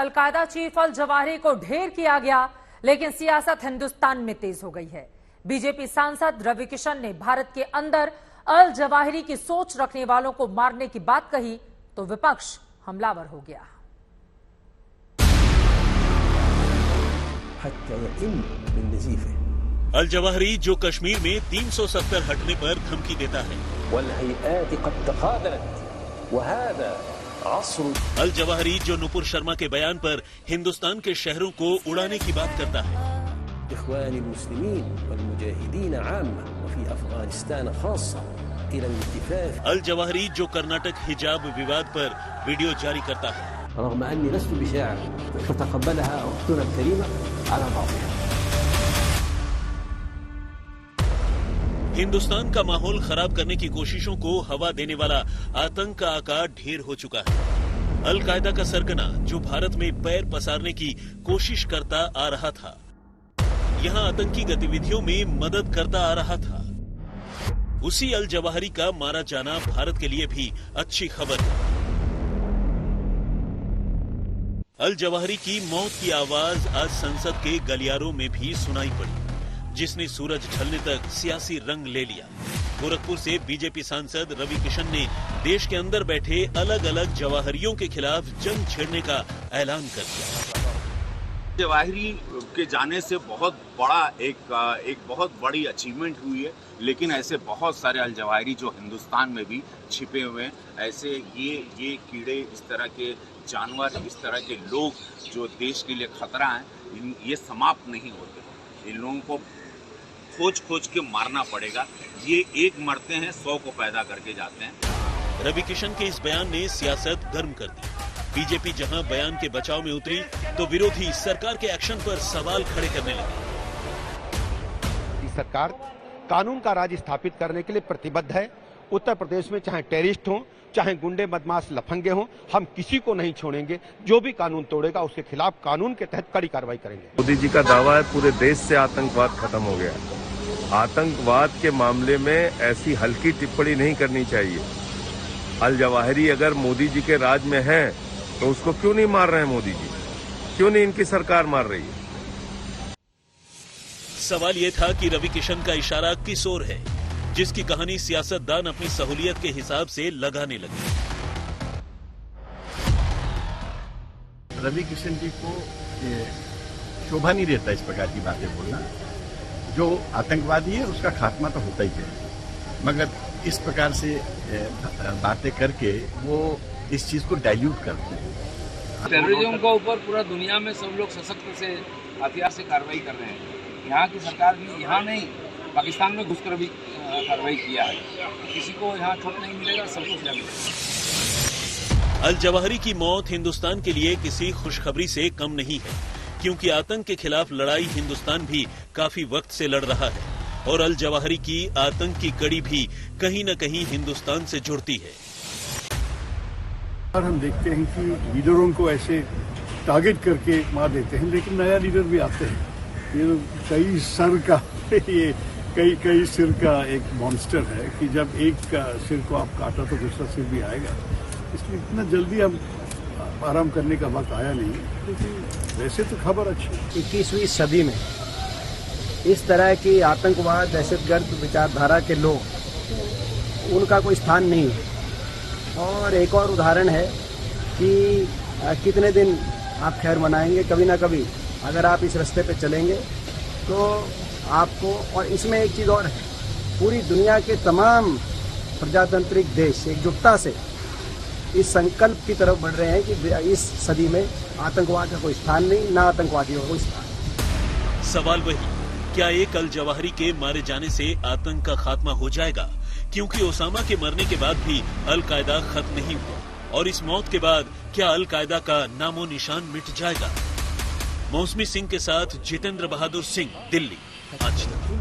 Al Qaeda chief al Zawahiri को ढेर किया गया, लेकिन सियासत हिंदुस्तान में तेज हो गई है। बीजेपी सांसद रवि किशन ने भारत के अंदर अल जवाहिरी की सोच रखने वालों को मारने की बात कही तो विपक्ष हमलावर हो गया। अल जवाहिरी जो कश्मीर में 370 हटने पर धमकी देता है। अल जवाहिरी जो नुपुर शर्मा के बयान पर हिंदुस्तान के शहरों को उड़ाने की बात करता है। अल जवाहिरी जो कर्नाटक हिजाब विवाद पर वीडियो जारी करता है। हिंदुस्तान का माहौल खराब करने की कोशिशों को हवा देने वाला आतंक का आकार ढेर हो चुका है। अल कायदा का सरगना जो भारत में पैर पसारने की कोशिश करता आ रहा था, यहां आतंकी गतिविधियों में मदद करता आ रहा था। उसी अल जवाहिरी का मारा जाना भारत के लिए भी अच्छी खबर है। अल जवाहिरी की मौत की आवाज आज संसद के गलियारों में भी सुनाई पड़ी, जिसने सूरज ढलने तक सियासी रंग ले लिया। गोरखपुर से बीजेपी सांसद रवि किशन ने देश के अंदर बैठे अलग अलग जवाहिरियों के खिलाफ जंग छेड़ने का ऐलान कर दिया। जवाहिरी के जाने से बहुत बड़ा एक बहुत बड़ी अचीवमेंट हुई है, लेकिन ऐसे बहुत सारे अल जवाहिरी जो हिंदुस्तान में भी छिपे हुए हैं। ऐसे ये कीड़े, इस तरह के जानवर, इस तरह के लोग जो देश के लिए खतरा हैं, ये समाप्त नहीं होते। इन लोगों को खोज के मारना पड़ेगा। ये एक मरते हैं 100 को पैदा करके जाते हैं। रवि किशन के इस बयान ने सियासत गर्म कर दी। बीजेपी जहां बयान के बचाव में उतरी तो विरोधी सरकार के एक्शन पर सवाल खड़े करने लगे। सरकार कानून का राज स्थापित करने के लिए प्रतिबद्ध है। उत्तर प्रदेश में चाहे टेररिस्ट हों, चाहे गुंडे बदमाश लफंगे हों, हम किसी को नहीं छोड़ेंगे। जो भी कानून तोड़ेगा उसके खिलाफ कानून के तहत कड़ी कार्रवाई करेंगे। मोदी जी का दावा है पूरे देश से आतंकवाद खत्म हो गया। आतंकवाद के मामले में ऐसी हल्की टिप्पणी नहीं करनी चाहिए। अल जवाहिरी अगर मोदी जी के राज में है तो उसको क्यों नहीं मार रहे हैं मोदी जी? क्यों नहीं इनकी सरकार मार रही है? सवाल ये था कि रवि किशन का इशारा किस ओर है, जिसकी कहानी सियासतदान अपनी सहूलियत के हिसाब से लगाने लगे। रवि किशन जी को शोभा नहीं देता इस प्रकार की बातें बोलना। जो आतंकवादी है उसका खात्मा तो होता ही है, मगर इस प्रकार से बातें करके वो इस चीज को डाइल्यूट करते हैं। टेररिज्म के ऊपर पूरा दुनिया में सब लोग सशक्त से हथियार से कार्रवाई कर रहे हैं। यहाँ की सरकार भी, यहाँ नहीं पाकिस्तान में घुसकर भी कार्रवाई किया है। किसी को यहाँ छूट नहीं मिलेगा, सबको सजा मिलेगा। अल जवाहिरी की मौत हिंदुस्तान के लिए किसी खुशखबरी से कम नहीं है, क्योंकि आतंक के खिलाफ लड़ाई हिंदुस्तान भी काफी वक्त से लड़ रहा है और अल जवाहिरी की आतंक की कड़ी भी कहीं न कहीं हिंदुस्तान से जुड़ती है। और हम देखते हैं कि लीडरों को ऐसे टारगेट करके मार देते हैं, लेकिन नया लीडर भी आते हैं। ये कई सिर का एक मॉन्स्टर है कि जब एक का सिर को आप काटा तो दूसरा सिर भी आएगा। इसलिए इतना जल्दी अब आराम करने का वक्त आया नहीं, लेकिन वैसे तो खबर अच्छी है। 21वीं सदी में इस तरह की आतंकवाद, दहशतगर्द विचारधारा के लोग, उनका कोई स्थान नहीं है। और एक और उदाहरण है कि कितने दिन आप खैर मनाएंगे, कभी ना कभी अगर आप इस रास्ते पे चलेंगे तो आपको। और इसमें एक चीज़ और है, पूरी दुनिया के तमाम प्रजातांत्रिक देश एकजुटता से इस संकल्प की तरफ बढ़ रहे हैं कि इस सदी में आतंकवाद का कोई स्थान नहीं, ना आतंकवादियों का कोई स्थान। सवाल वही, क्या एक अल जवाहिरी के मारे जाने से आतंक का खात्मा हो जाएगा? क्योंकि ओसामा के मरने के बाद भी अल कायदा खत्म नहीं हुआ, और इस मौत के बाद क्या अल कायदा का नामो निशान मिट जाएगा? मौसमी सिंह के साथ जितेंद्र बहादुर सिंह, दिल्ली, आज तक।